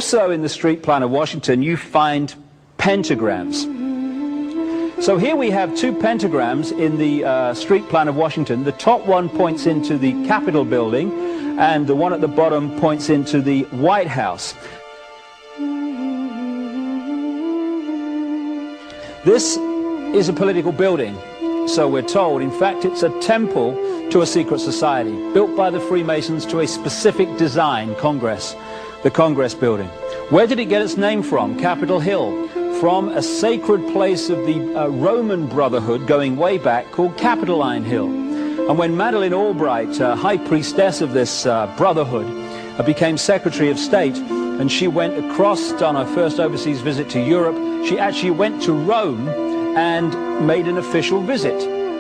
Also in the street plan of Washington, you find pentagrams. So here we have two pentagrams in the street plan of Washington. The top one points into the Capitol building, and the one at the bottom points into the White House. This is a political building, so we're told. In fact, it's a temple to a secret society, built by the Freemasons to a specific design, Congress, the Congress building. Where did it get its name from? Capitol Hill, from a sacred place of the Roman Brotherhood going way back called Capitoline Hill. And when Madeleine Albright, high priestess of this brotherhood, became Secretary of State, and she went across on her first overseas visit to Europe, she actually went to Rome and made an official visit,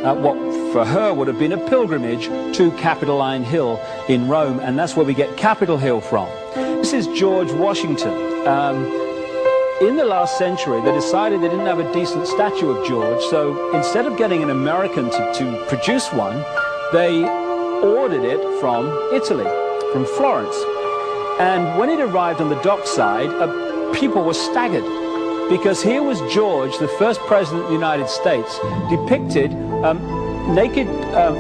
what for her would have been a pilgrimage to Capitoline Hill in Rome, and that's where we get Capitol Hill from. This is George Washington. In the last century, they decided they didn't have a decent statue of George, so instead of getting an American to produce one, they ordered it from Italy, from Florence. And when it arrived on the dockside, people were staggered, because here was George, the first president of the United States, depicted naked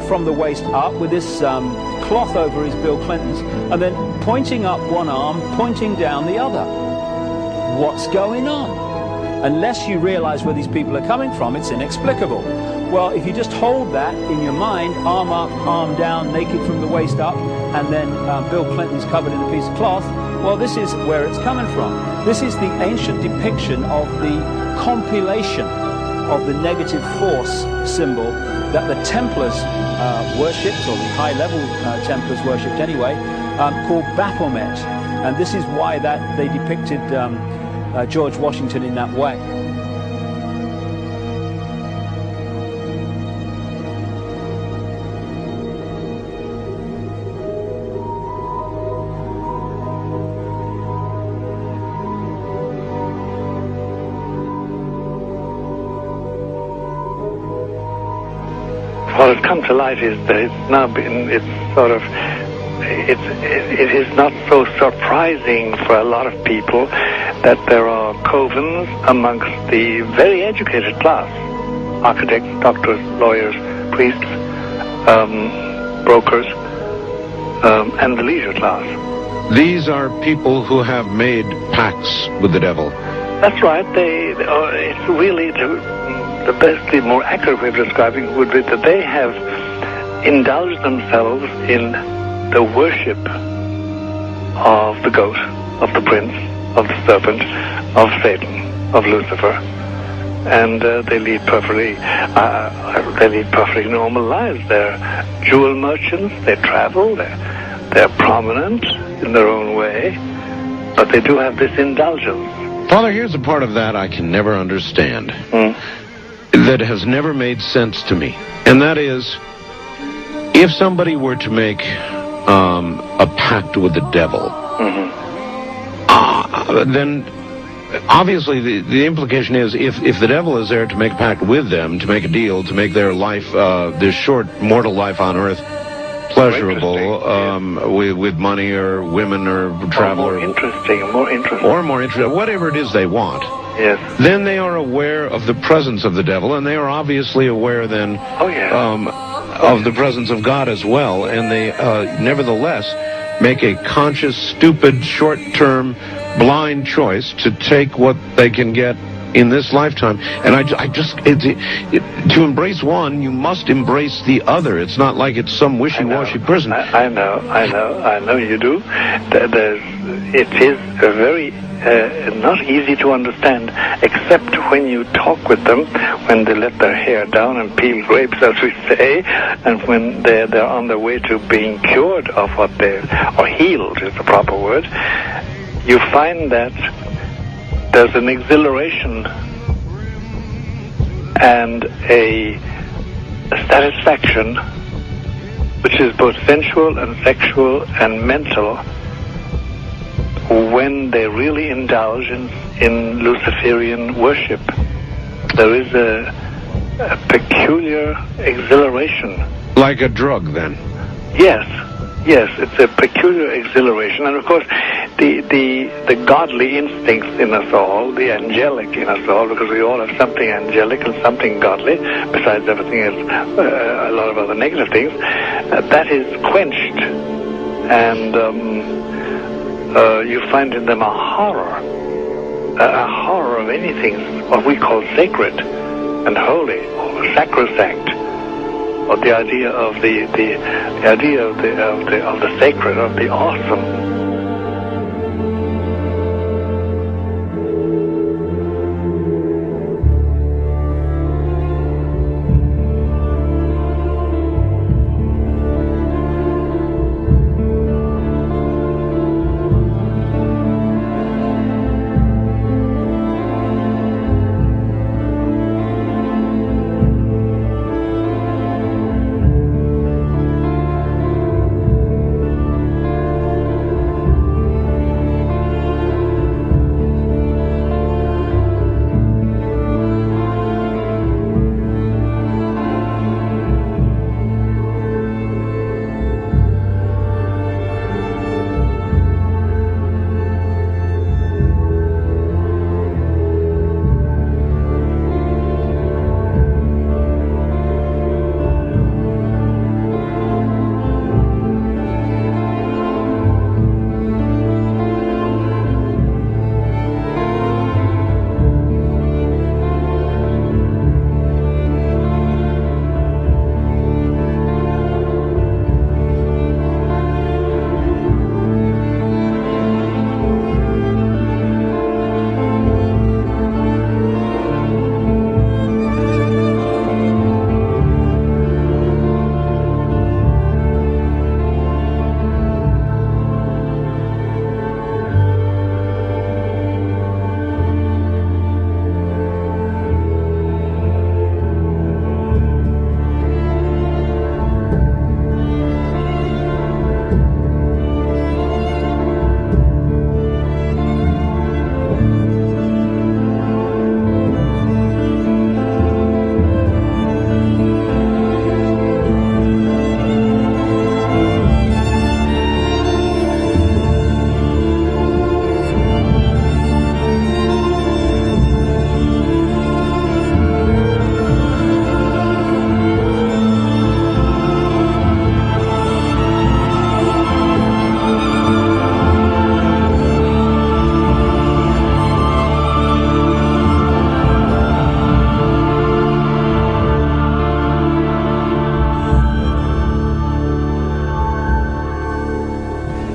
from the waist up with this cloth over his Bill Clinton's, and then pointing up one arm, pointing down the other. What's going on? Unless you realize where these people are coming from, it's inexplicable. Well, if you just hold that in your mind, arm up, arm down, naked from the waist up, and then Bill Clinton's covered in a piece of cloth, well, this is where it's coming from. This is the ancient depiction of the compilation of the negative force symbol that the Templars worshipped, or the high-level Templars worshipped anyway, called Baphomet. And this is why that they depicted George Washington in that way. What has come to light is that it's now been, it is not so surprising for a lot of people that there are covens amongst the very educated class, architects, doctors, lawyers, priests, brokers, and the leisure class. These are people who have made pacts with the devil. That's right. It's really the best, the more accurate way of describing would be that they have indulged themselves in the worship of the goat, of the prince, of the serpent, of Satan, of Lucifer, and they lead perfectly normal lives. They're jewel merchants. They travel. They're prominent in their own way, but they do have this indulgence. Father, here's a part of that I can never understand, that has never made sense to me, and that is, if somebody were to make a pact with the devil, then obviously the implication is if the devil is there to make a pact with them, to make a deal, to make their life, their short mortal life on earth, pleasurable, with money or women or travel, or more interesting, whatever it is they want. Yes. Then they are aware of the presence of the devil, and they are obviously aware then of the presence of God as well, and they nevertheless make a conscious, stupid, short-term, blind choice to take what they can get in this lifetime. And to embrace one, you must embrace the other. It's not like it's some wishy-washy prison. I know you do. It is a very not easy to understand, except when you talk with them, when they let their hair down and peel grapes, as we say, and when they're on their way to being cured of or healed is the proper word. You find that there's an exhilaration and a satisfaction which is both sensual and sexual and mental when they really indulge in Luciferian worship. There is a peculiar exhilaration. Like a drug, then? Yes, it's a peculiar exhilaration. And of course, the godly instincts in us all, the angelic in us all, because we all have something angelic and something godly, besides everything else, a lot of other negative things, that is quenched. And you find in them a horror of anything, what we call sacred and holy, or sacrosanct, or the idea of the idea of the sacred, of the awesome.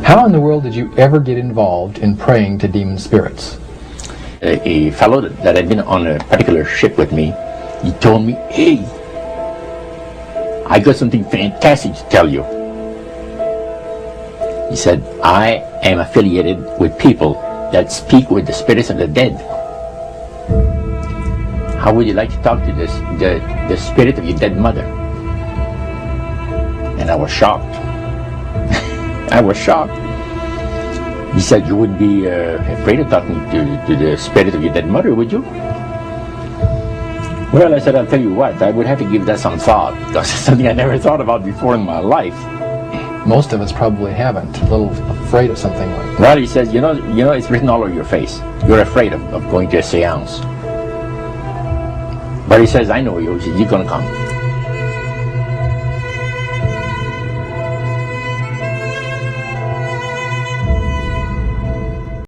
How in the world did you ever get involved in praying to demon spirits? A fellow that had been on a particular ship with me, he told me, "Hey, I got something fantastic to tell you." He said, "I am affiliated with people that speak with the spirits of the dead. How would you like to talk to the spirit of your dead mother?" And I was shocked. I was shocked. He said, "You wouldn't be afraid of talking to the spirit of your dead mother, would you?" Well, I said, "I'll tell you what, I would have to give that some thought, because it's something I never thought about before in my life." Most of us probably haven't. A little afraid of something like that. Well, he says, you know, it's written all over your face. You're afraid of going to a seance. But he says, "I know you. He says, you're going to come."